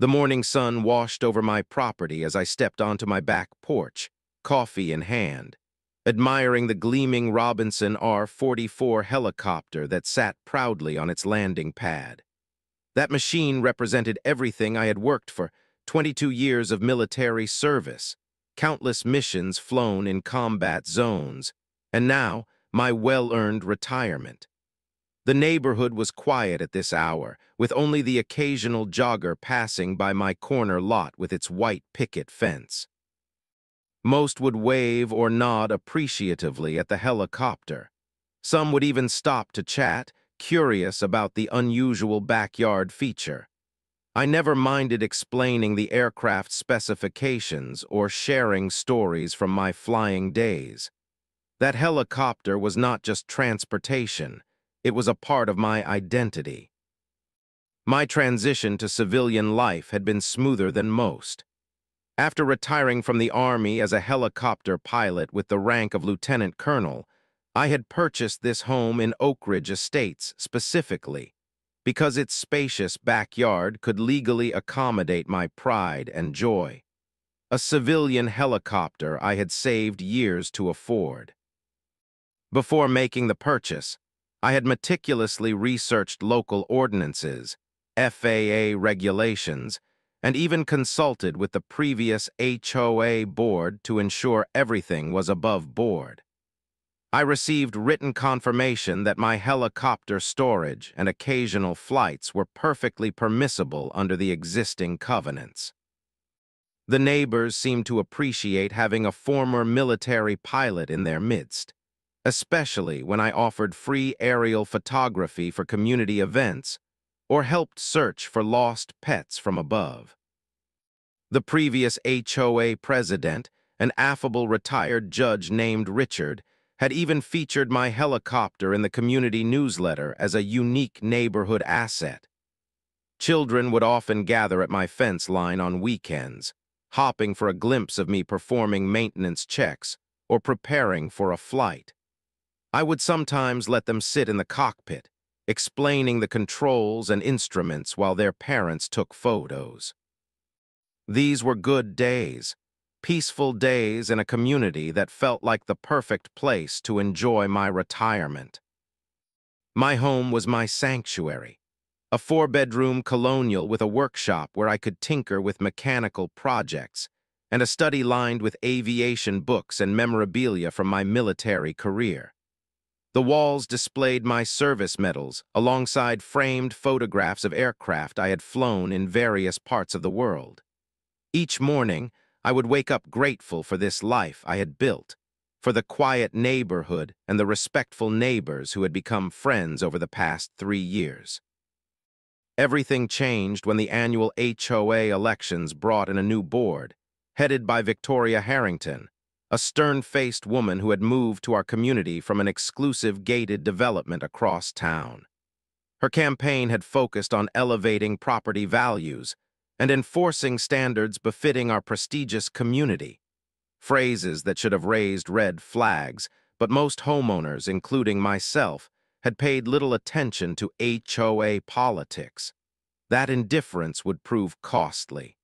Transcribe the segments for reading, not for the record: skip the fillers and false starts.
The morning sun washed over my property as I stepped onto my back porch, coffee in hand, admiring the gleaming Robinson R-44 helicopter that sat proudly on its landing pad. That machine represented everything I had worked for: 22 years of military service, countless missions flown in combat zones, and now my well-earned retirement. The neighborhood was quiet at this hour, with only the occasional jogger passing by my corner lot with its white picket fence. Most would wave or nod appreciatively at the helicopter. Some would even stop to chat, curious about the unusual backyard feature. I never minded explaining the aircraft specifications or sharing stories from my flying days. That helicopter was not just transportation, it was a part of my identity. My transition to civilian life had been smoother than most. After retiring from the Army as a helicopter pilot with the rank of lieutenant colonel, I had purchased this home in Oak Ridge Estates specifically because its spacious backyard could legally accommodate my pride and joy. A civilian helicopter I had saved years to afford. Before making the purchase, I had meticulously researched local ordinances, FAA regulations, and even consulted with the previous HOA board to ensure everything was above board. I received written confirmation that my helicopter storage and occasional flights were perfectly permissible under the existing covenants. The neighbors seemed to appreciate having a former military pilot in their midst, especially when I offered free aerial photography for community events or helped search for lost pets from above. The previous HOA president, an affable retired judge named Richard, had even featured my helicopter in the community newsletter as a unique neighborhood asset. Children would often gather at my fence line on weekends, hopping for a glimpse of me performing maintenance checks or preparing for a flight. I would sometimes let them sit in the cockpit, explaining the controls and instruments while their parents took photos. These were good days, peaceful days in a community that felt like the perfect place to enjoy my retirement. My home was my sanctuary, a 4-bedroom colonial with a workshop where I could tinker with mechanical projects, and a study lined with aviation books and memorabilia from my military career. The walls displayed my service medals alongside framed photographs of aircraft I had flown in various parts of the world. Each morning, I would wake up grateful for this life I had built, for the quiet neighborhood and the respectful neighbors who had become friends over the past 3 years. Everything changed when the annual HOA elections brought in a new board, headed by Victoria Harrington, a stern-faced woman who had moved to our community from an exclusive gated development across town. Her campaign had focused on elevating property values and enforcing standards befitting our prestigious community, phrases that should have raised red flags, but most homeowners, including myself, had paid little attention to HOA politics. That indifference would prove costly.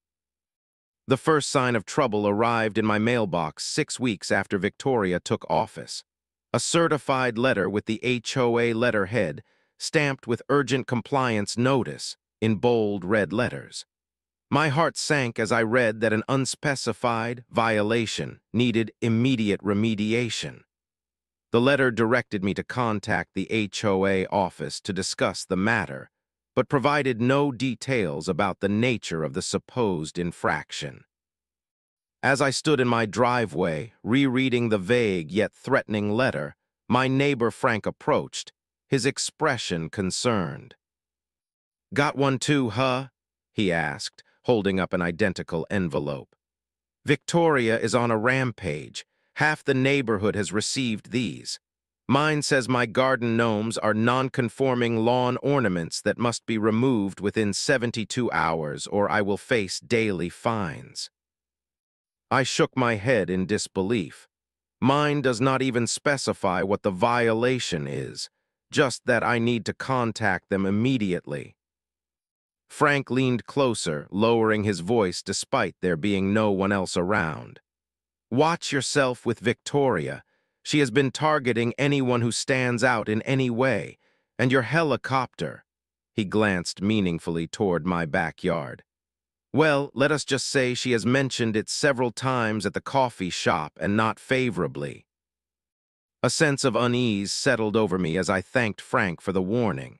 The first sign of trouble arrived in my mailbox 6 weeks after Victoria took office. A certified letter with the HOA letterhead, stamped with urgent compliance notice in bold red letters. My heart sank as I read that an unspecified violation needed immediate remediation. The letter directed me to contact the HOA office to discuss the matter, but provided no details about the nature of the supposed infraction. As I stood in my driveway, rereading the vague yet threatening letter, my neighbor Frank approached, his expression concerned. "Got one too, huh?" he asked, holding up an identical envelope. "Victoria is on a rampage. Half the neighborhood has received these. Mine says my garden gnomes are non-conforming lawn ornaments that must be removed within 72 hours or I will face daily fines." I shook my head in disbelief. Mine does not even specify what the violation is, just that I need to contact them immediately. Frank leaned closer, lowering his voice despite there being no one else around. Watch yourself with Victoria. She has been targeting anyone who stands out in any way, and your helicopter. He glanced meaningfully toward my backyard. Well, let us just say she has mentioned it several times at the coffee shop and not favorably. A sense of unease settled over me as I thanked Frank for the warning.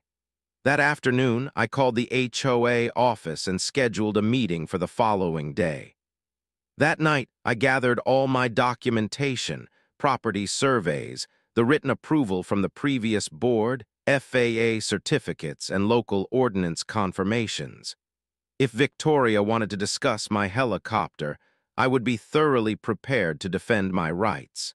That afternoon, I called the HOA office and scheduled a meeting for the following day. That night, I gathered all my documentation, property surveys, the written approval from the previous board, FAA certificates, and local ordinance confirmations. If Victoria wanted to discuss my helicopter, I would be thoroughly prepared to defend my rights.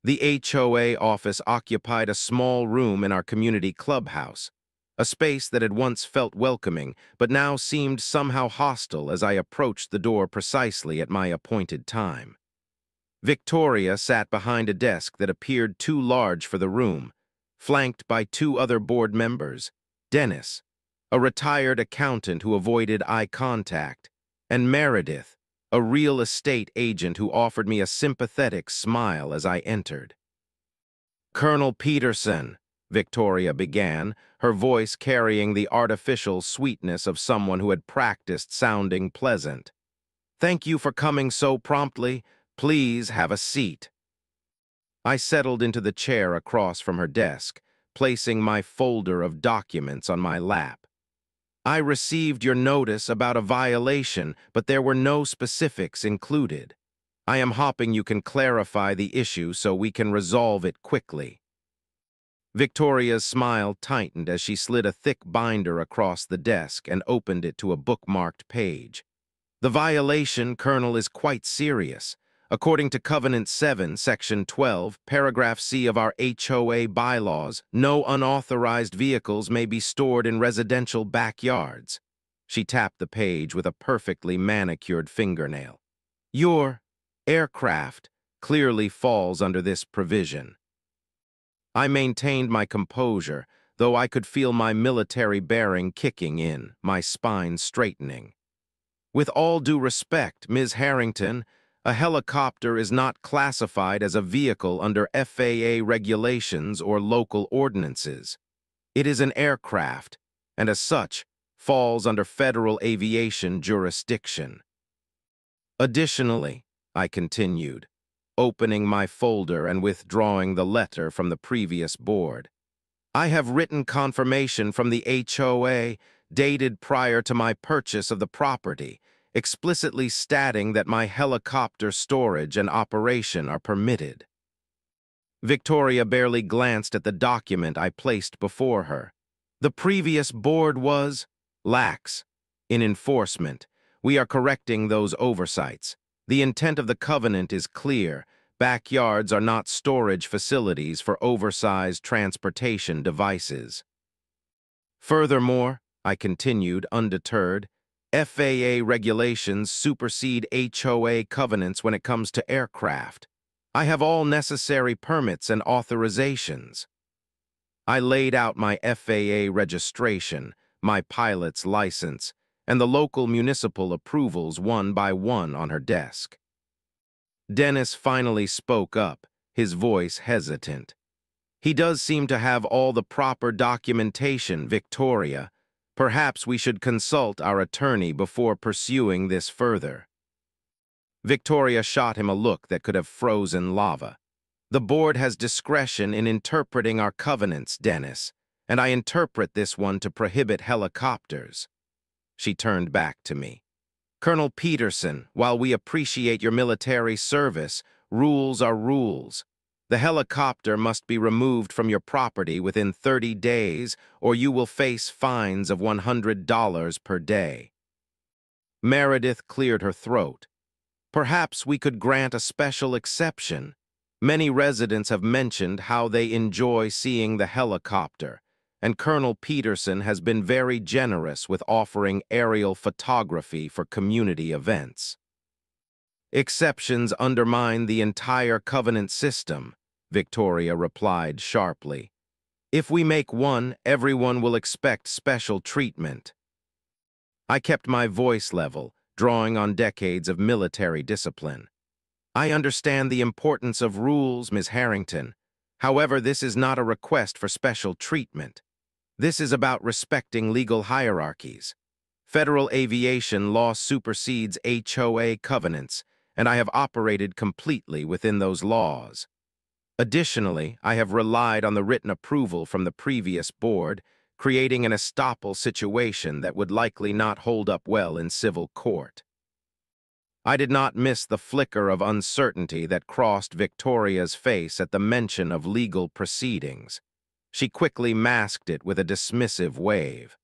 The HOA office occupied a small room in our community clubhouse, a space that had once felt welcoming, but now seemed somehow hostile as I approached the door precisely at my appointed time. Victoria sat behind a desk that appeared too large for the room, flanked by two other board members, Dennis, a retired accountant who avoided eye contact, and Meredith, a real estate agent who offered me a sympathetic smile as I entered. "Colonel Peterson," Victoria began, her voice carrying the artificial sweetness of someone who had practiced sounding pleasant. "Thank you for coming so promptly. Please have a seat." I settled into the chair across from her desk, placing my folder of documents on my lap. "I received your notice about a violation, but there were no specifics included. I am hoping you can clarify the issue so we can resolve it quickly." Victoria's smile tightened as she slid a thick binder across the desk and opened it to a bookmarked page. "The violation, Colonel, is quite serious. According to Covenant 7, Section 12, Paragraph C of our HOA bylaws, no unauthorized vehicles may be stored in residential backyards." She tapped the page with a perfectly manicured fingernail. "Your aircraft clearly falls under this provision." I maintained my composure, though I could feel my military bearing kicking in, my spine straightening. "With all due respect, Ms. Harrington, a helicopter is not classified as a vehicle under FAA regulations or local ordinances. It is an aircraft, and as such, falls under federal aviation jurisdiction. Additionally," I continued, opening my folder and withdrawing the letter from the previous board, "I have written confirmation from the HOA dated prior to my purchase of the property, explicitly stating that my helicopter storage and operation are permitted." Victoria barely glanced at the document I placed before her. "The previous board was lax in enforcement. We are correcting those oversights. The intent of the covenant is clear. Backyards are not storage facilities for oversized transportation devices." "Furthermore," I continued, undeterred, "FAA regulations supersede HOA covenants when it comes to aircraft. I have all necessary permits and authorizations." I laid out my FAA registration, my pilot's license, and the local municipal approvals one by one on her desk. Dennis finally spoke up, his voice hesitant. "He does seem to have all the proper documentation, Victoria. Perhaps we should consult our attorney before pursuing this further." Victoria shot him a look that could have frozen lava. "The board has discretion in interpreting our covenants, Dennis, and I interpret this one to prohibit helicopters." She turned back to me. "Colonel Peterson, while we appreciate your military service, rules are rules. The helicopter must be removed from your property within 30 days, or you will face fines of $100 per day." Meredith cleared her throat. "Perhaps we could grant a special exception. Many residents have mentioned how they enjoy seeing the helicopter, and Colonel Peterson has been very generous with offering aerial photography for community events." "Exceptions undermine the entire covenant system," Victoria replied sharply. "If we make one, everyone will expect special treatment." I kept my voice level, drawing on decades of military discipline. I understand the importance of rules, Ms. Harrington. However, this is not a request for special treatment. This is about respecting legal hierarchies. Federal aviation law supersedes HOA covenants, and I have operated completely within those laws. Additionally, I have relied on the written approval from the previous board, creating an estoppel situation that would likely not hold up well in civil court. I did not miss the flicker of uncertainty that crossed Victoria's face at the mention of legal proceedings. She quickly masked it with a dismissive wave.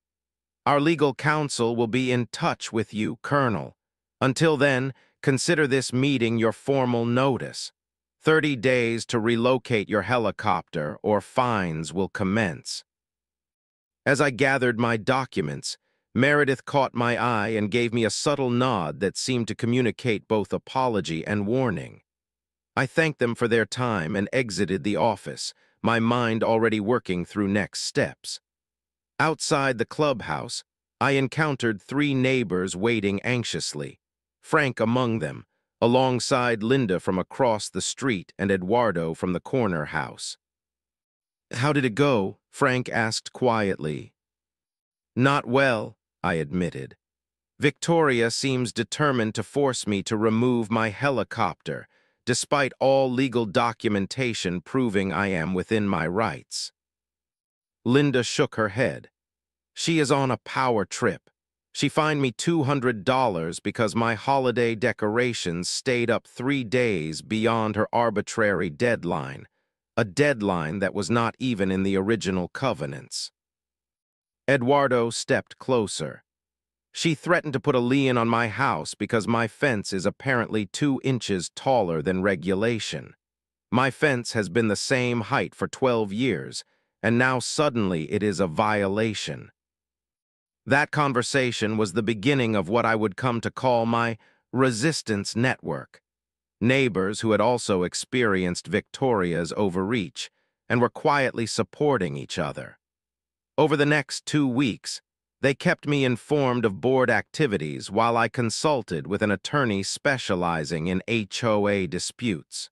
Our legal counsel will be in touch with you, Colonel. Until then, consider this meeting your formal notice. 30 days to relocate your helicopter or fines will commence. As I gathered my documents, Meredith caught my eye and gave me a subtle nod that seemed to communicate both apology and warning. I thanked them for their time and exited the office, my mind already working through next steps. Outside the clubhouse, I encountered 3 neighbors waiting anxiously, Frank among them, alongside Linda from across the street and Eduardo from the corner house. "How did it go?" Frank asked quietly. "Not well," I admitted. "Victoria seems determined to force me to remove my helicopter, despite all legal documentation proving I am within my rights." Linda shook her head. "She is on a power trip. She fined me $200 because my holiday decorations stayed up 3 days beyond her arbitrary deadline, a deadline that was not even in the original covenants." Eduardo stepped closer. "She threatened to put a lien on my house because my fence is apparently 2 inches taller than regulation. My fence has been the same height for 12 years, and now suddenly it is a violation." That conversation was the beginning of what I would come to call my resistance network. Neighbors who had also experienced Victoria's overreach and were quietly supporting each other. Over the next 2 weeks, they kept me informed of board activities while I consulted with an attorney specializing in HOA disputes.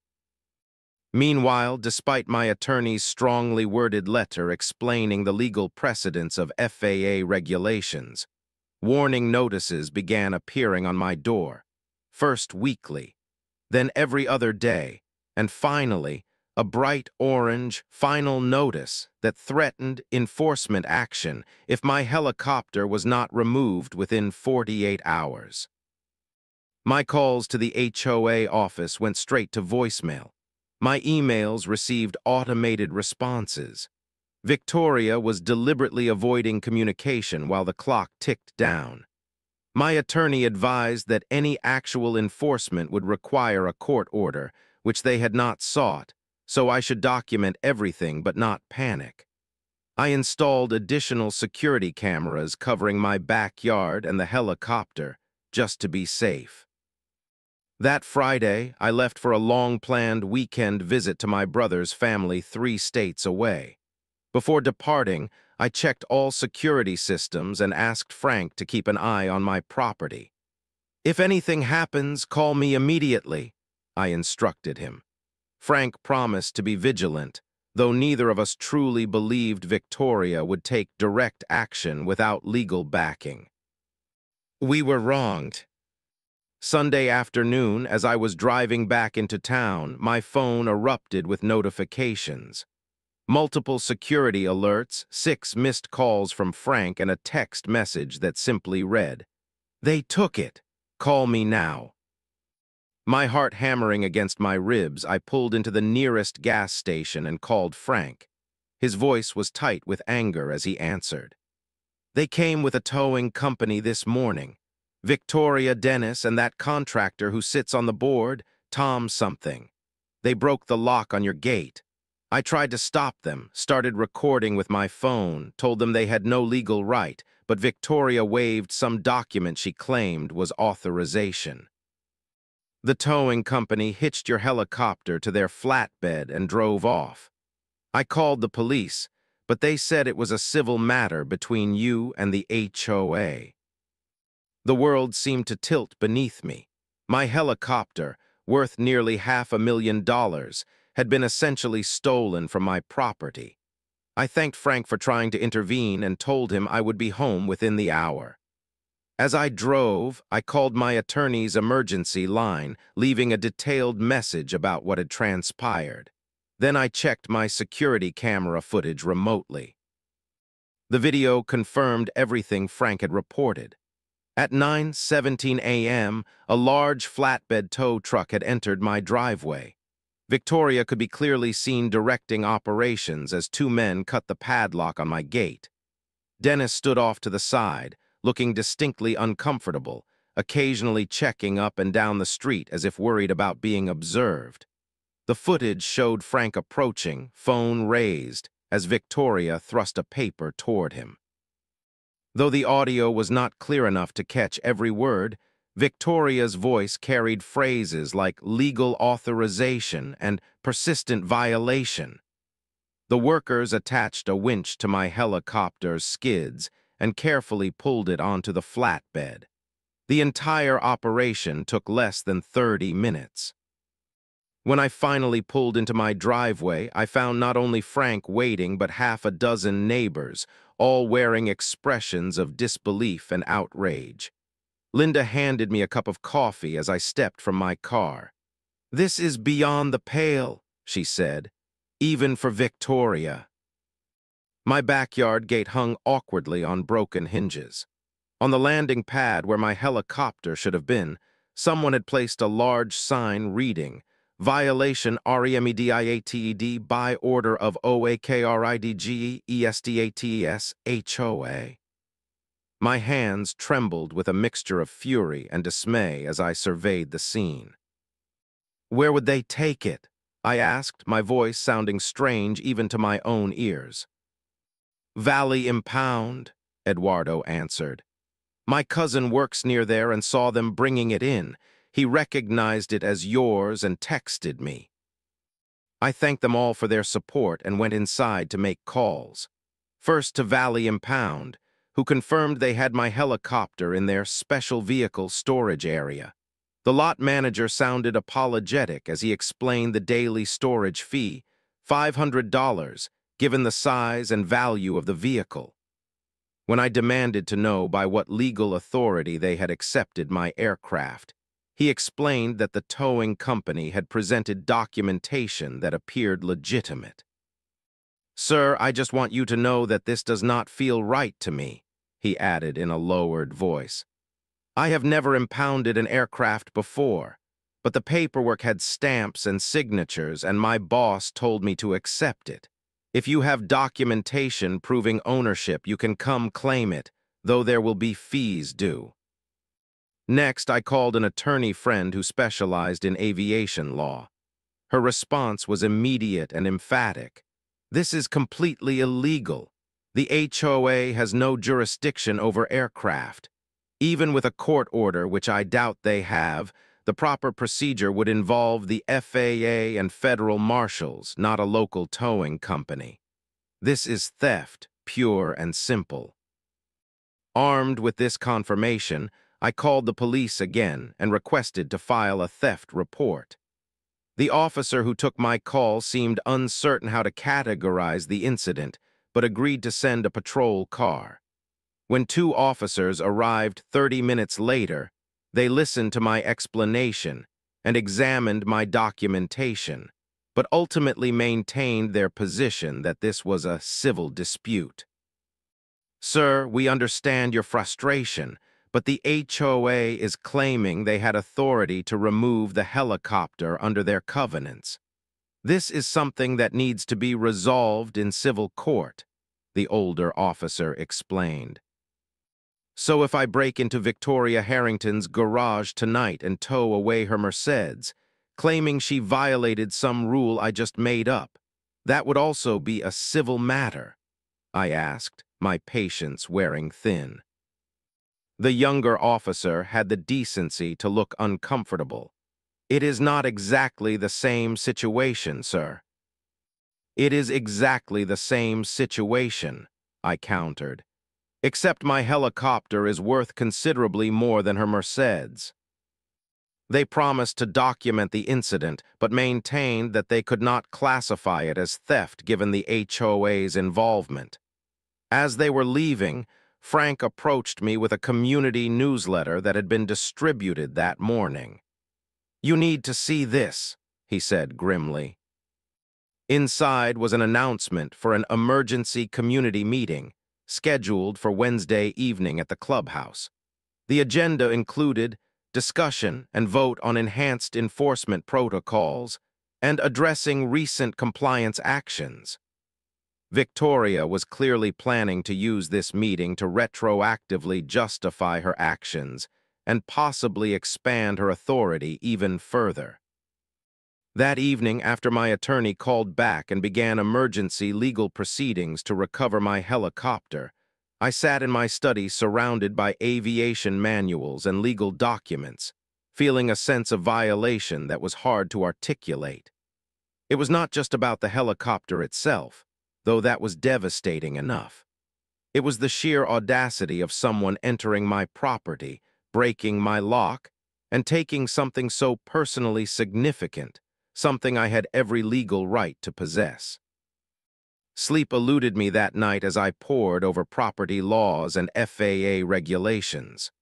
Meanwhile, despite my attorney's strongly worded letter explaining the legal precedents of FAA regulations, warning notices began appearing on my door, first weekly, then every other day, and finally, a bright orange final notice that threatened enforcement action if my helicopter was not removed within 48 hours. My calls to the HOA office went straight to voicemail. My emails received automated responses. Victoria was deliberately avoiding communication while the clock ticked down. My attorney advised that any actual enforcement would require a court order, which they had not sought, so I should document everything but not panic. I installed additional security cameras covering my backyard and the helicopter, just to be safe. That Friday, I left for a long-planned weekend visit to my brother's family 3 states away. Before departing, I checked all security systems and asked Frank to keep an eye on my property. "If anything happens, call me immediately," I instructed him. Frank promised to be vigilant, though neither of us truly believed Victoria would take direct action without legal backing. We were wronged. Sunday afternoon, as I was driving back into town, my phone erupted with notifications. Multiple security alerts, 6 missed calls from Frank, and a text message that simply read, "They took it. Call me now." My heart hammering against my ribs, I pulled into the nearest gas station and called Frank. His voice was tight with anger as he answered. "They came with a towing company this morning. Victoria Dennis and that contractor who sits on the board, Tom something. They broke the lock on your gate. I tried to stop them, started recording with my phone, told them they had no legal right, but Victoria waived some document she claimed was authorization. The towing company hitched your helicopter to their flatbed and drove off. I called the police, but they said it was a civil matter between you and the HOA. The world seemed to tilt beneath me. My helicopter, worth nearly $500,000, had been essentially stolen from my property. I thanked Frank for trying to intervene and told him I would be home within the hour. As I drove, I called my attorney's emergency line, leaving a detailed message about what had transpired. Then I checked my security camera footage remotely. The video confirmed everything Frank had reported. At 9:17 a.m., a large flatbed tow truck had entered my driveway. Victoria could be clearly seen directing operations as two men cut the padlock on my gate. Dennis stood off to the side, looking distinctly uncomfortable, occasionally checking up and down the street as if worried about being observed. The footage showed Frank approaching, phone raised, as Victoria thrust a paper toward him. Though the audio was not clear enough to catch every word, Victoria's voice carried phrases like legal authorization and persistent violation. The workers attached a winch to my helicopter's skids and carefully pulled it onto the flatbed. The entire operation took less than 30 minutes. When I finally pulled into my driveway, I found not only Frank waiting, but half a dozen neighbors, all wearing expressions of disbelief and outrage. Linda handed me a cup of coffee as I stepped from my car. "This is beyond the pale," she said, "even for Victoria." My backyard gate hung awkwardly on broken hinges. On the landing pad where my helicopter should have been, someone had placed a large sign reading, "Violation REMEDIATED by order of OAKRIDGESTATES HOA." My hands trembled with a mixture of fury and dismay as I surveyed the scene. "Where would they take it?" I asked, my voice sounding strange even to my own ears. "Valley Impound," Eduardo answered. "My cousin works near there and saw them bringing it in. He recognized it as yours and texted me." I thanked them all for their support and went inside to make calls. First to Valley Impound, who confirmed they had my helicopter in their special vehicle storage area. The lot manager sounded apologetic as he explained the daily storage fee, $500, given the size and value of the vehicle. When I demanded to know by what legal authority they had accepted my aircraft, he explained that the towing company had presented documentation that appeared legitimate. "Sir, I just want you to know that this does not feel right to me," he added in a lowered voice. "I have never impounded an aircraft before, but the paperwork had stamps and signatures, and my boss told me to accept it. If you have documentation proving ownership, you can come claim it, though there will be fees due." Next, I called an attorney friend who specialized in aviation law. Her response was immediate and emphatic. "This is completely illegal. The HOA has no jurisdiction over aircraft. Even with a court order, which I doubt they have, the proper procedure would involve the FAA and federal marshals, not a local towing company. This is theft, pure and simple." Armed with this confirmation, I called the police again and requested to file a theft report. The officer who took my call seemed uncertain how to categorize the incident, but agreed to send a patrol car. When two officers arrived 30 minutes later, they listened to my explanation and examined my documentation, but ultimately maintained their position that this was a civil dispute. "Sir, we understand your frustration, but the HOA is claiming they had authority to remove the helicopter under their covenants. This is something that needs to be resolved in civil court," the older officer explained. "So if I break into Victoria Harrington's garage tonight and tow away her Mercedes, claiming she violated some rule I just made up, that would also be a civil matter?" I asked, my patience wearing thin. The younger officer had the decency to look uncomfortable. "It is not exactly the same situation, sir." "It is exactly the same situation," I countered. Except my helicopter is worth considerably more than her Mercedes. They promised to document the incident, but maintained that they could not classify it as theft given the HOA's involvement. As they were leaving, Frank approached me with a community newsletter that had been distributed that morning. "You need to see this," he said grimly. Inside was an announcement for an emergency community meeting, scheduled for Wednesday evening at the clubhouse. The agenda included discussion and vote on enhanced enforcement protocols and addressing recent compliance actions. Victoria was clearly planning to use this meeting to retroactively justify her actions and possibly expand her authority even further. That evening, after my attorney called back and began emergency legal proceedings to recover my helicopter, I sat in my study surrounded by aviation manuals and legal documents, feeling a sense of violation that was hard to articulate. It was not just about the helicopter itself, though that was devastating enough. It was the sheer audacity of someone entering my property, breaking my lock, and taking something so personally significant, something I had every legal right to possess. Sleep eluded me that night as I pored over property laws and FAA regulations.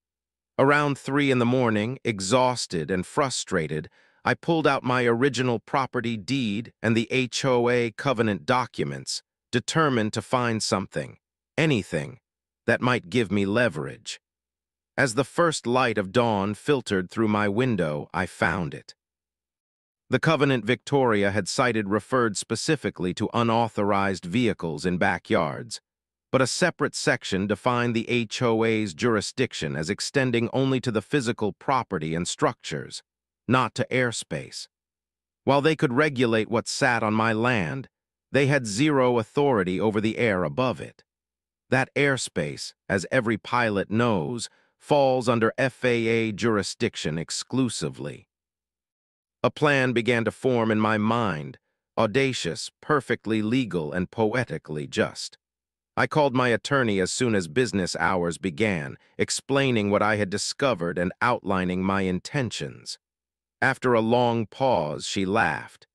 Around 3 in the morning, exhausted and frustrated, I pulled out my original property deed and the HOA covenant documents, determined to find something, anything, that might give me leverage. As the first light of dawn filtered through my window, I found it. The Covenant Victoria had cited referred specifically to unauthorized vehicles in backyards, but a separate section defined the HOA's jurisdiction as extending only to the physical property and structures, not to airspace. While they could regulate what sat on my land, they had zero authority over the air above it. That airspace, as every pilot knows, falls under FAA jurisdiction exclusively. A plan began to form in my mind, audacious, perfectly legal, and poetically just. I called my attorney as soon as business hours began, explaining what I had discovered and outlining my intentions. After a long pause, she laughed.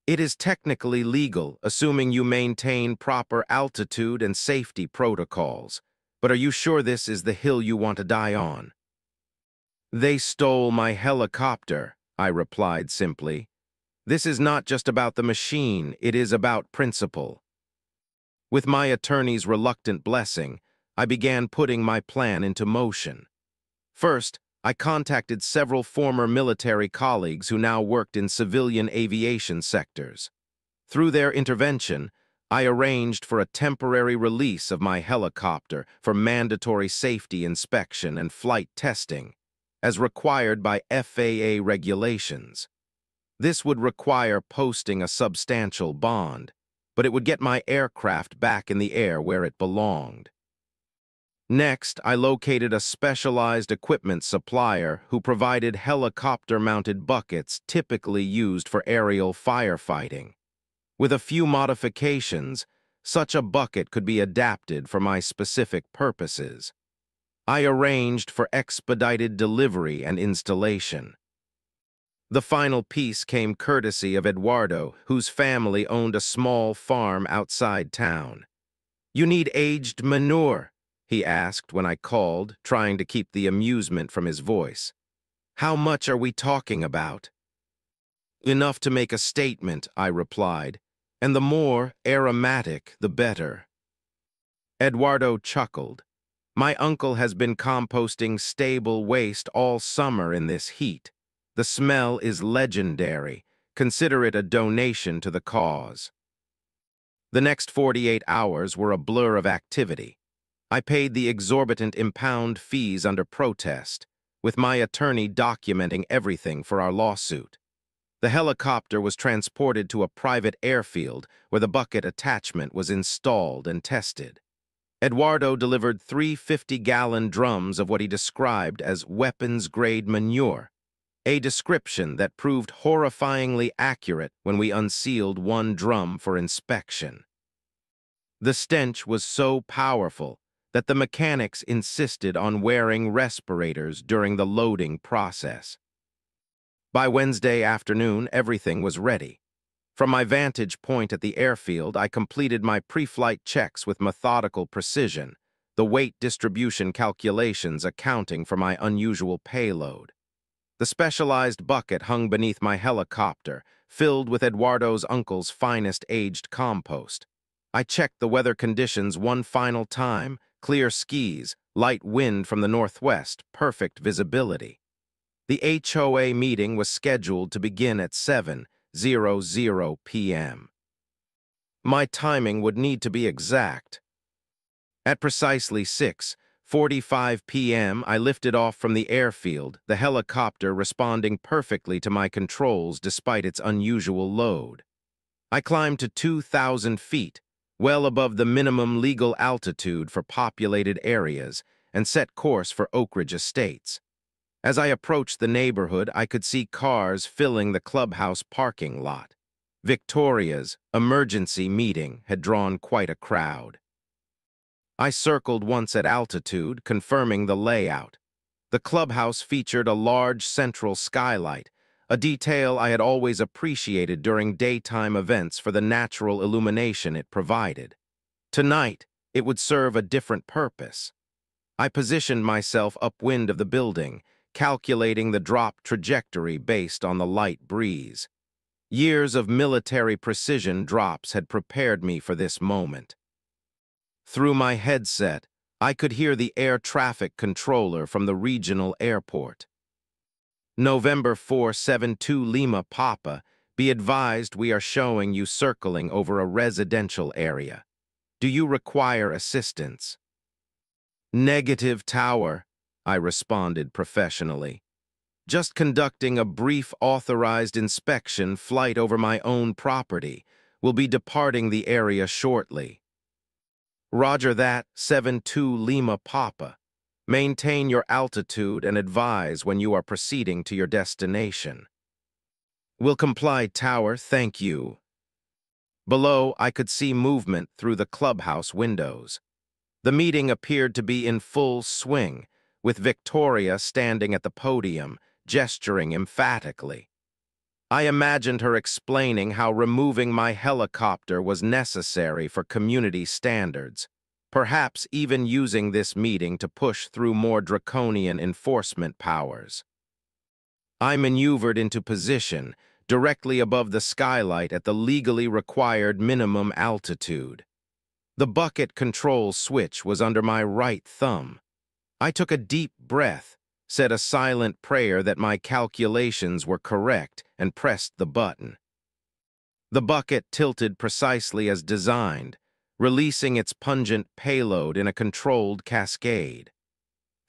"It is technically legal, assuming you maintain proper altitude and safety protocols. But are you sure this is the hill you want to die on?" "They stole my helicopter," I replied simply. "This is not just about the machine, it is about principle." With my attorney's reluctant blessing, I began putting my plan into motion. First, I contacted several former military colleagues who now worked in civilian aviation sectors. Through their intervention, I arranged for a temporary release of my helicopter for mandatory safety inspection and flight testing, as required by FAA regulations. This would require posting a substantial bond, but it would get my aircraft back in the air where it belonged. Next, I located a specialized equipment supplier who provided helicopter-mounted buckets typically used for aerial firefighting. With a few modifications, such a bucket could be adapted for my specific purposes. I arranged for expedited delivery and installation. The final piece came courtesy of Eduardo, whose family owned a small farm outside town. "You need aged manure?" he asked when I called, trying to keep the amusement from his voice. "How much are we talking about?" "Enough to make a statement," I replied, "and the more aromatic, the better." Eduardo chuckled. "My uncle has been composting stable waste all summer in this heat. The smell is legendary. Consider it a donation to the cause." The next 48 hours were a blur of activity. I paid the exorbitant impound fees under protest, with my attorney documenting everything for our lawsuit. The helicopter was transported to a private airfield where the bucket attachment was installed and tested. Eduardo delivered 3 50-gallon drums of what he described as weapons-grade manure, a description that proved horrifyingly accurate when we unsealed one drum for inspection. The stench was so powerful that the mechanics insisted on wearing respirators during the loading process. By Wednesday afternoon, everything was ready. From my vantage point at the airfield, I completed my pre-flight checks with methodical precision, the weight distribution calculations accounting for my unusual payload. The specialized bucket hung beneath my helicopter, filled with Eduardo's uncle's finest aged compost. I checked the weather conditions one final time: clear skies, light wind from the northwest, perfect visibility. The HOA meeting was scheduled to begin at 7:00 p.m. My timing would need to be exact. At precisely 6:45 p.m., I lifted off from the airfield, the helicopter responding perfectly to my controls despite its unusual load. I climbed to 2,000 feet, well above the minimum legal altitude for populated areas, and set course for Oak Ridge Estates. As I approached the neighborhood, I could see cars filling the clubhouse parking lot. Victoria's emergency meeting had drawn quite a crowd. I circled once at altitude, confirming the layout. The clubhouse featured a large central skylight, a detail I had always appreciated during daytime events for the natural illumination it provided. Tonight, it would serve a different purpose. I positioned myself upwind of the building, calculating the drop trajectory based on the light breeze. Years of military precision drops had prepared me for this moment. Through my headset, I could hear the air traffic controller from the regional airport. November 472 Lima Papa, be advised we are showing you circling over a residential area. Do you require assistance? Negative, Tower, I responded professionally. Just conducting a brief authorized inspection flight over my own property. Will be departing the area shortly. Roger that, 72 Lima Papa. Maintain your altitude and advise when you are proceeding to your destination. Will comply, Tower, thank you. Below, I could see movement through the clubhouse windows. The meeting appeared to be in full swing, with Victoria standing at the podium, gesturing emphatically. I imagined her explaining how removing my helicopter was necessary for community standards, perhaps even using this meeting to push through more draconian enforcement powers. I maneuvered into position, directly above the skylight at the legally required minimum altitude. The bucket control switch was under my right thumb. I took a deep breath, said a silent prayer that my calculations were correct, and pressed the button. The bucket tilted precisely as designed, releasing its pungent payload in a controlled cascade.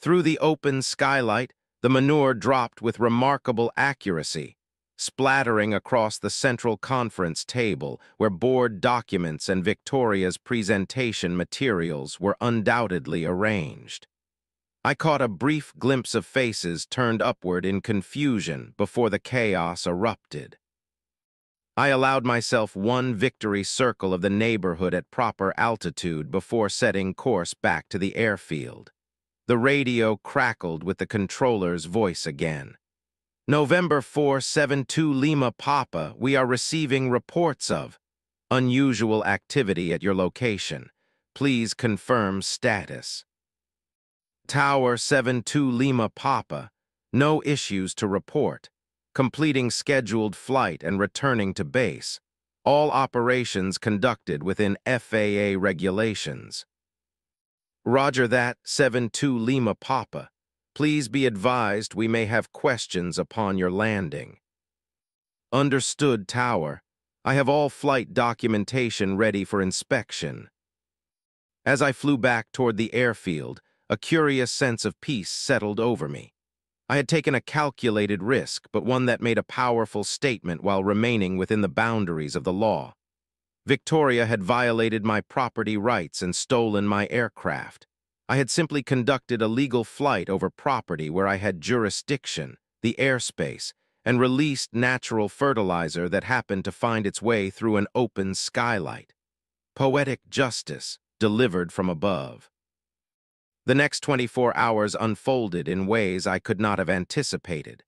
Through the open skylight, the manure dropped with remarkable accuracy, splattering across the central conference table where board documents and Victoria's presentation materials were undoubtedly arranged. I caught a brief glimpse of faces turned upward in confusion before the chaos erupted. I allowed myself one victory circle of the neighborhood at proper altitude before setting course back to the airfield. The radio crackled with the controller's voice again. November 472 Lima Papa, we are receiving reports of unusual activity at your location. Please confirm status. Tower 72 Lima Papa, no issues to report. Completing scheduled flight and returning to base. All operations conducted within FAA regulations. Roger that, 72 Lima Papa. Please be advised we may have questions upon your landing. Understood, Tower. I have all flight documentation ready for inspection. As I flew back toward the airfield, a curious sense of peace settled over me. I had taken a calculated risk, but one that made a powerful statement while remaining within the boundaries of the law. Victoria had violated my property rights and stolen my aircraft. I had simply conducted a legal flight over property where I had jurisdiction, the airspace, and released natural fertilizer that happened to find its way through an open skylight. Poetic justice, delivered from above. The next 24 hours unfolded in ways I could not have anticipated.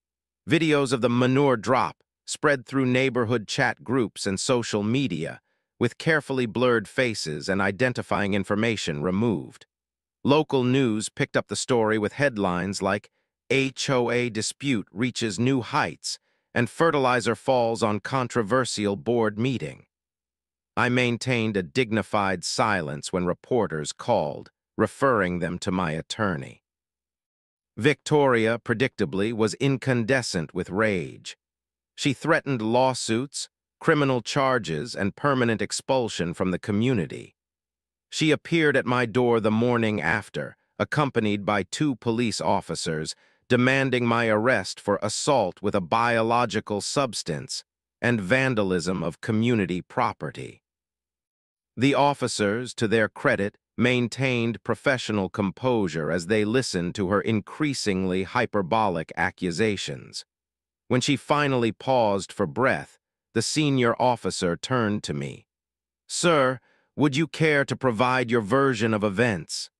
Videos of the Manure drop spread through neighborhood chat groups and social media, with carefully blurred faces and identifying information removed. Local news picked up the story with headlines like HOA dispute reaches new heights and fertilizer falls on controversial board meeting. I maintained a dignified silence when reporters called, referring them to my attorney. Victoria, predictably, was incandescent with rage. She threatened lawsuits, criminal charges, and permanent expulsion from the community. She appeared at my door the morning after, accompanied by 2 police officers, demanding my arrest for assault with a biological substance and vandalism of community property. The officers, to their credit, maintained professional composure as they listened to her increasingly hyperbolic accusations. When she finally paused for breath, the senior officer turned to me. "Sir, would you care to provide your version of events?"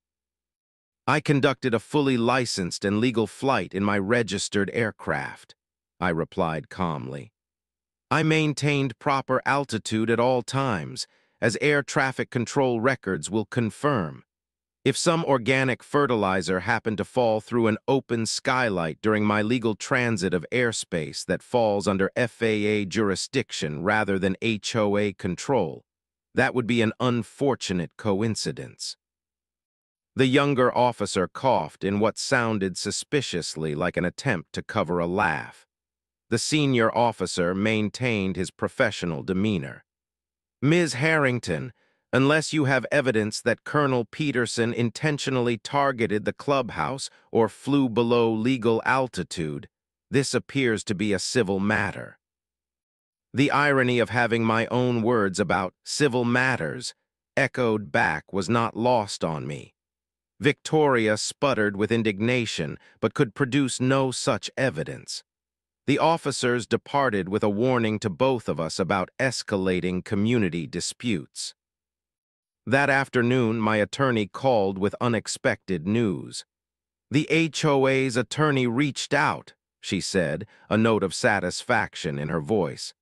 "I conducted a fully licensed and legal flight in my registered aircraft," I replied calmly. "I maintained proper altitude at all times, as air traffic control records will confirm. If some organic fertilizer happened to fall through an open skylight during my legal transit of airspace that falls under FAA jurisdiction rather than HOA control, that would be an unfortunate coincidence." The younger officer coughed in what sounded suspiciously like an attempt to cover a laugh. The senior officer maintained his professional demeanor. "Ms. Harrington, unless you have evidence that Colonel Peterson intentionally targeted the clubhouse or flew below legal altitude, this appears to be a civil matter." The irony of having my own words about civil matters echoed back was not lost on me. Victoria sputtered with indignation, but could produce no such evidence. The officers departed with a warning to both of us about escalating community disputes. That afternoon, my attorney called with unexpected news. "The HOA's attorney reached out," she said, a note of satisfaction in her voice.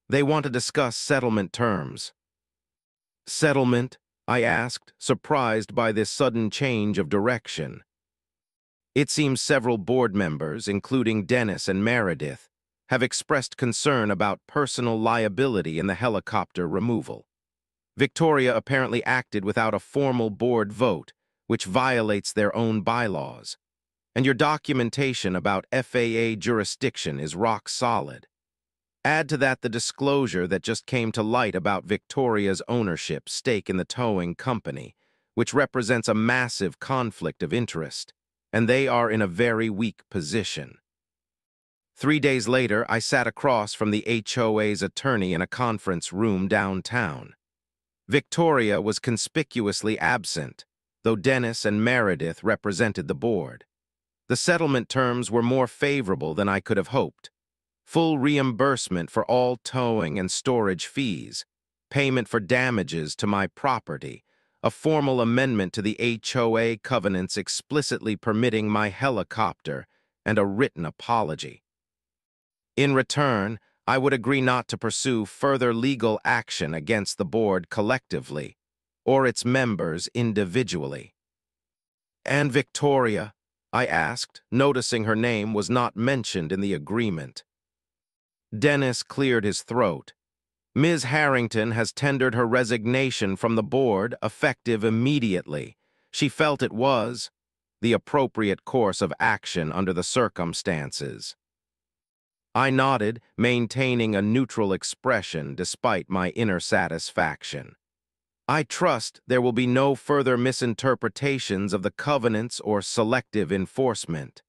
"They want to discuss settlement terms." "Settlement?" I asked, surprised by this sudden change of direction. It seems several board members, including Dennis and Meredith, have expressed concern about personal liability in the helicopter removal. Victoria apparently acted without a formal board vote, which violates their own bylaws. And your documentation about FAA jurisdiction is rock solid. Add to that the disclosure that just came to light about Victoria's ownership stake in the towing company, which represents a massive conflict of interest, and they are in a very weak position. 3 days later, I sat across from the HOA's attorney in a conference room downtown. Victoria was conspicuously absent, though Dennis and Meredith represented the board. The settlement terms were more favorable than I could have hoped. Full reimbursement for all towing and storage fees, payment for damages to my property, a formal amendment to the HOA covenants explicitly permitting my helicopter, and a written apology. In return, I would agree not to pursue further legal action against the board collectively, or its members individually. "And Victoria?" I asked, noticing her name was not mentioned in the agreement. Dennis cleared his throat. "Ms. Harrington has tendered her resignation from the board, effective immediately. She felt it was the appropriate course of action under the circumstances." I nodded, maintaining a neutral expression despite my inner satisfaction. "I trust there will be no further misinterpretations of the covenants or selective enforcement.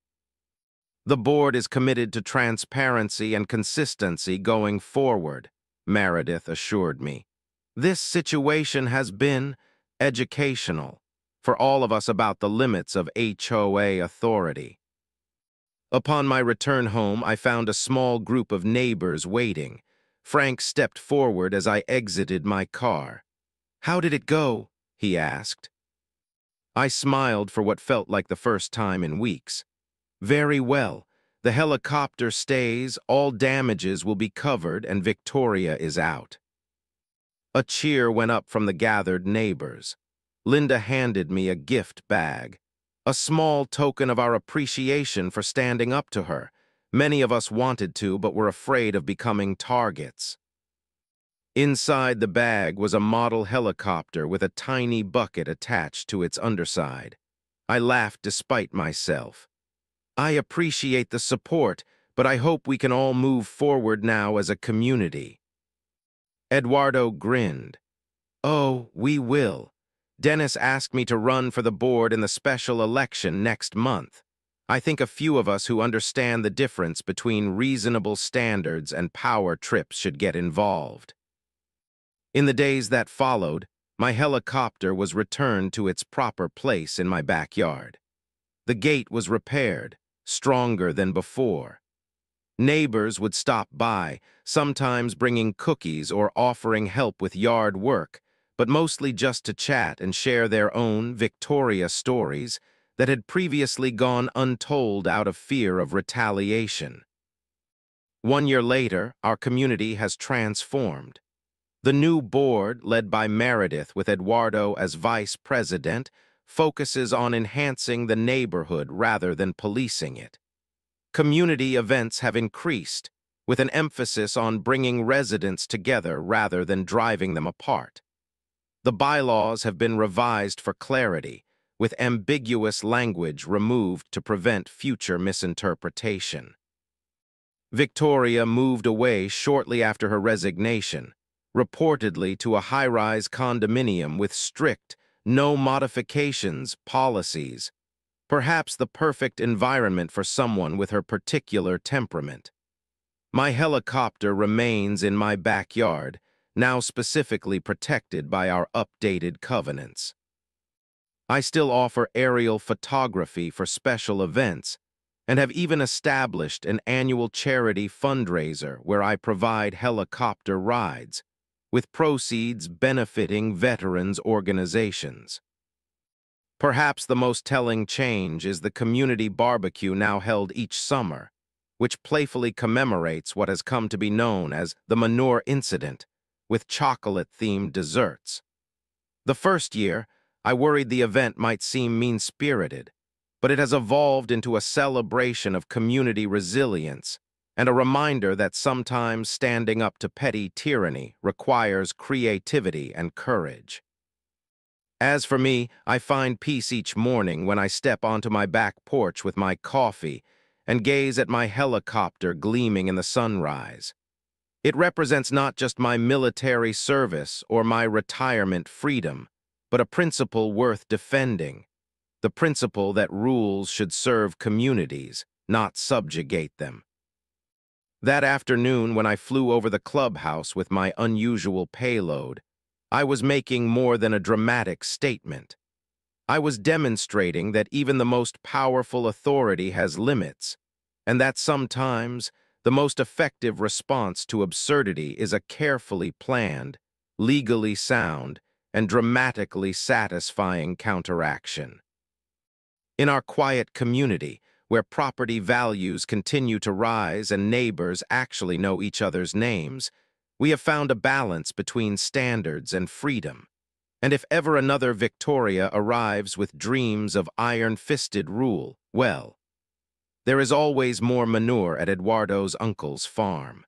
The board is committed to transparency and consistency going forward," Meredith assured me. "This situation has been educational for all of us about the limits of HOA authority." Upon my return home, I found a small group of neighbors waiting. Frank stepped forward as I exited my car. "How did it go?" he asked. I smiled for what felt like the first time in weeks. Very well. The helicopter stays, all damages will be covered, and Victoria is out. A cheer went up from the gathered neighbors. Linda handed me a gift bag, a small token of our appreciation for standing up to her. Many of us wanted to, but were afraid of becoming targets. Inside the bag was a model helicopter with a tiny bucket attached to its underside. I laughed despite myself. I appreciate the support, but I hope we can all move forward now as a community. Eduardo grinned. Oh, we will. Dennis asked me to run for the board in the special election next month. I think a few of us who understand the difference between reasonable standards and power trips should get involved. In the days that followed, my helicopter was returned to its proper place in my backyard. The gate was repaired, stronger than before. Neighbors would stop by, sometimes bringing cookies or offering help with yard work, but mostly just to chat and share their own Victoria stories that had previously gone untold out of fear of retaliation. 1 year later, our community has transformed. The new board, led by Meredith with Eduardo as vice president, focuses on enhancing the neighborhood rather than policing it. Community events have increased, with an emphasis on bringing residents together rather than driving them apart. The bylaws have been revised for clarity, with ambiguous language removed to prevent future misinterpretation. Victoria moved away shortly after her resignation, reportedly to a high-rise condominium with strict, no modifications policies, perhaps the perfect environment for someone with her particular temperament. My helicopter remains in my backyard, now specifically protected by our updated covenants. I still offer aerial photography for special events, and have even established an annual charity fundraiser where I provide helicopter rides, with proceeds benefiting veterans organizations. Perhaps the most telling change is the community barbecue now held each summer, which playfully commemorates what has come to be known as the Manure incident, with chocolate-themed desserts. The first year, I worried the event might seem mean-spirited, but it has evolved into a celebration of community resilience and a reminder that sometimes standing up to petty tyranny requires creativity and courage. As for me, I find peace each morning when I step onto my back porch with my coffee and gaze at my helicopter gleaming in the sunrise. It represents not just my military service or my retirement freedom, but a principle worth defending, the principle that rules should serve communities, not subjugate them. That afternoon, when I flew over the clubhouse with my unusual payload, I was making more than a dramatic statement. I was demonstrating that even the most powerful authority has limits, and that sometimes the most effective response to absurdity is a carefully planned, legally sound, and dramatically satisfying counteraction. In our quiet community, where property values continue to rise and neighbors actually know each other's names, we have found a balance between standards and freedom. And if ever another Victoria arrives with dreams of iron-fisted rule, well, there is always more manure at Eduardo's uncle's farm.